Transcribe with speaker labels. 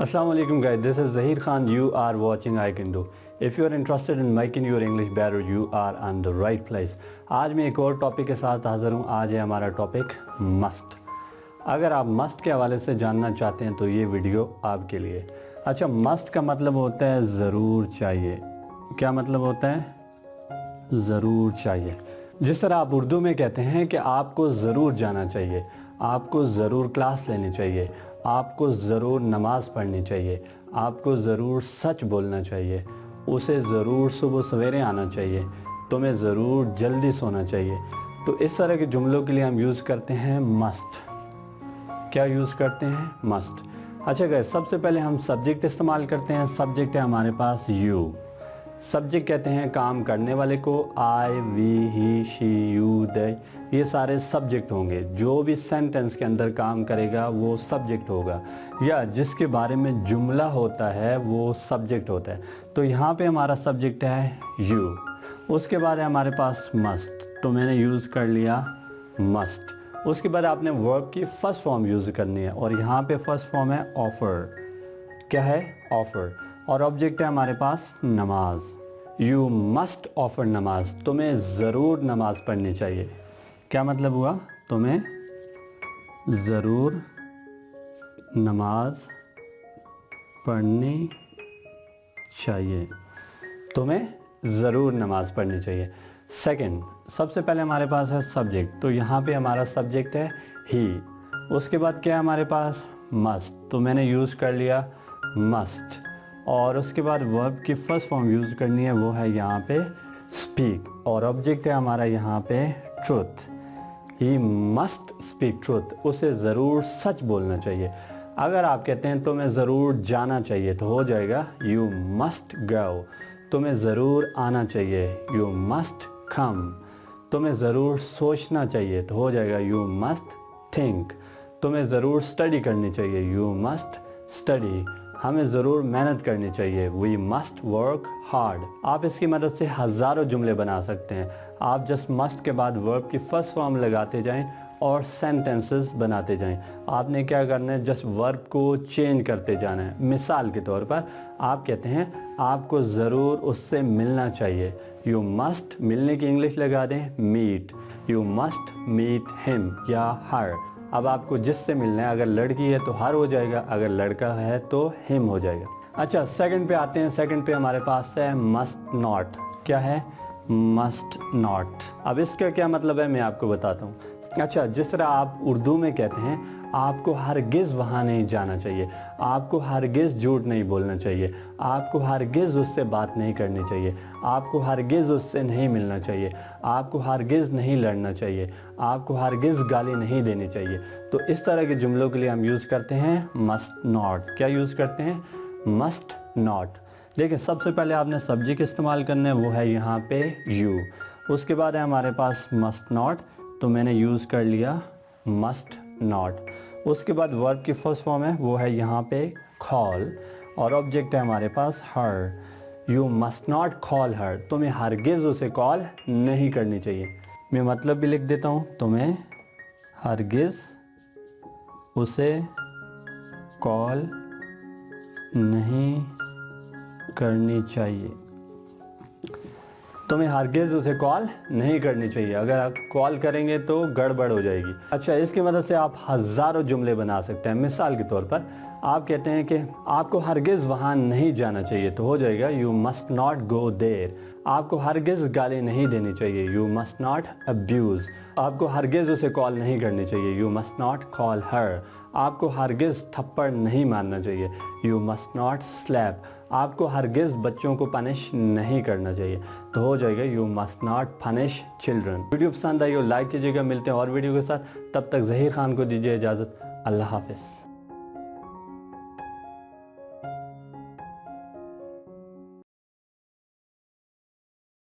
Speaker 1: Assalamu alaikum guys, this is Zahir Khan. You are watching I Can Do. If you are interested in making your English better, you are on the right place. आज मैं एक और topic के साथ हाज़िर हूँ। आज है हमारा टॉपिक मस्ट। अगर आप मस्ट के हवाले से जानना चाहते हैं तो ये वीडियो आपके लिए। अच्छा, मस्ट का मतलब होता है ज़रूर चाहिए। क्या मतलब होता है? ज़रूर चाहिए। जिस तरह आप उर्दू में कहते हैं कि आपको ज़रूर जाना चाहिए, आपको ज़रूर क्लास लेनी चाहिए, आपको ज़रूर नमाज़ पढ़नी चाहिए, आपको ज़रूर सच बोलना चाहिए, उसे ज़रूर सुबह सवेरे आना चाहिए, तुम्हें ज़रूर जल्दी सोना चाहिए। तो इस तरह के जुमलों के लिए हम यूज़ करते हैं मस्ट। क्या यूज़ करते हैं? मस्ट। अच्छा गाइस, सबसे पहले हम सब्जेक्ट इस्तेमाल करते हैं। सब्जेक्ट है हमारे पास यू। सब्जेक्ट कहते हैं काम करने वाले को। आई, वी, ही, शी, यू, दे, ये सारे सब्जेक्ट होंगे। जो भी सेंटेंस के अंदर काम करेगा वो सब्जेक्ट होगा, या जिसके बारे में जुमला होता है वो सब्जेक्ट होता है। तो यहाँ पे हमारा सब्जेक्ट है यू। उसके बाद है हमारे पास मस्ट, तो मैंने यूज़ कर लिया मस्ट। उसके बाद आपने वर्ब की फ़र्स्ट फॉर्म यूज़ करनी है, और यहाँ पे फर्स्ट फॉर्म है ऑफ़र। क्या है? ऑफ़र। और ऑब्जेक्ट है हमारे पास नमाज। यू मस्ट ऑफ़र नमाज, तुम्हें ज़रूर नमाज पढ़नी चाहिए। क्या मतलब हुआ? तुम्हें ज़रूर नमाज पढ़नी चाहिए। तुम्हें ज़रूर नमाज पढ़नी चाहिए। सेकंड, सबसे पहले हमारे पास है सब्जेक्ट, तो यहाँ पे हमारा सब्जेक्ट है ही। उसके बाद क्या है हमारे पास? मस्ट, तो मैंने यूज़ कर लिया मस्ट। और उसके बाद वर्ब की फ़र्स्ट फॉर्म यूज़ करनी है, वो है यहाँ पे स्पीक। और ऑब्जेक्ट है हमारा यहाँ पे truth. He must speak truth, उसे ज़रूर सच बोलना चाहिए। अगर आप कहते हैं तुम्हें ज़रूर जाना चाहिए तो हो जाएगा यू मस्ट गो। तुम्हें ज़रूर आना चाहिए, यू मस्ट कम। तुम्हें ज़रूर सोचना चाहिए तो हो जाएगा यू मस्ट थिंक। तुम्हें ज़रूर स्टडी करनी चाहिए, यू मस्ट स्टडी। हमें ज़रूर मेहनत करनी चाहिए, वी मस्ट वर्क हार्ड। आप इसकी मदद से हज़ारों जुमले बना सकते हैं। आप जस्ट मस्ट के बाद वर्ब की फ़र्स्ट फॉर्म लगाते जाएं और सेंटेंसेस बनाते जाएं। आपने क्या करना है? जस्ट वर्ब को चेंज करते जाना है। मिसाल के तौर पर आप कहते हैं आपको ज़रूर उससे मिलना चाहिए, यू मस्ट, मिलने की इंग्लिश लगा दें meet. You must meet him या हर। अब आपको जिससे मिलना है, अगर लड़की है तो हर हो जाएगा, अगर लड़का है तो हिम हो जाएगा। अच्छा, सेकंड पे आते हैं। सेकंड पे हमारे पास है मस्ट नॉट। क्या है? Must not. अब इसका क्या मतलब है मैं आपको बताता हूँ। अच्छा, जिस तरह आप उर्दू में कहते हैं आपको हरगिज़ वहाँ नहीं जाना चाहिए, आपको हरगिज़ झूठ नहीं बोलना चाहिए, आपको हरगिज़ उससे बात नहीं करनी चाहिए, आपको हरगिज़ उससे नहीं मिलना चाहिए, आपको हरगिज़ नहीं लड़ना चाहिए, आपको हरगिज़ गाली नहीं देनी चाहिए। तो इस तरह के जुमलों के लिए हम यूज़ करते हैं मस्ट नॉट। क्या यूज़ करते हैं? Must not. लेकिन सबसे पहले आपने सब्जेक्ट इस्तेमाल करना है, वो है यहाँ पे यू। उसके बाद है हमारे पास मस्ट नॉट, तो मैंने यूज़ कर लिया मस्ट नॉट। उसके बाद वर्ब की फ़र्स्ट फॉर्म है, वो है यहाँ पे कॉल। और ऑब्जेक्ट है हमारे पास her. You must not call her, तुम्हें हरगिज़ उसे कॉल नहीं करनी चाहिए। मैं मतलब भी लिख देता हूँ, तुम्हें हरगिज़ उसे कॉल नहीं करनी चाहिए। तुम्हें हरगिज़ उसे कॉल नहीं करनी चाहिए। अगर आप कॉल करेंगे तो गड़बड़ हो जाएगी। अच्छा, इसकी मदद से आप हज़ारों जुमले बना सकते हैं। मिसाल के तौर पर आप कहते हैं कि आपको हरगिज़ वहाँ नहीं जाना चाहिए, तो हो जाएगा you must not go there. आपको हरगिज़ गाली नहीं देनी चाहिए, यू मस्ट नॉट अब्यूज़। आपको हरगिज़ उसे कॉल नहीं करनी चाहिए, यू मस्ट नॉट कॉल हर। आपको हरगिज़ थप्पड़ नहीं मारना चाहिए, यू मस्ट नॉट स्लैप। आपको हरगिज़ बच्चों को पनिश नहीं करना चाहिए, तो हो जाएगा you must not punish children. Video पसंद आई हो लाइक कीजिएगा। मिलते हैं और वीडियो के साथ, तब तक ज़हीर खान को दीजिए इजाज़त। अल्लाह हाफ़िज़।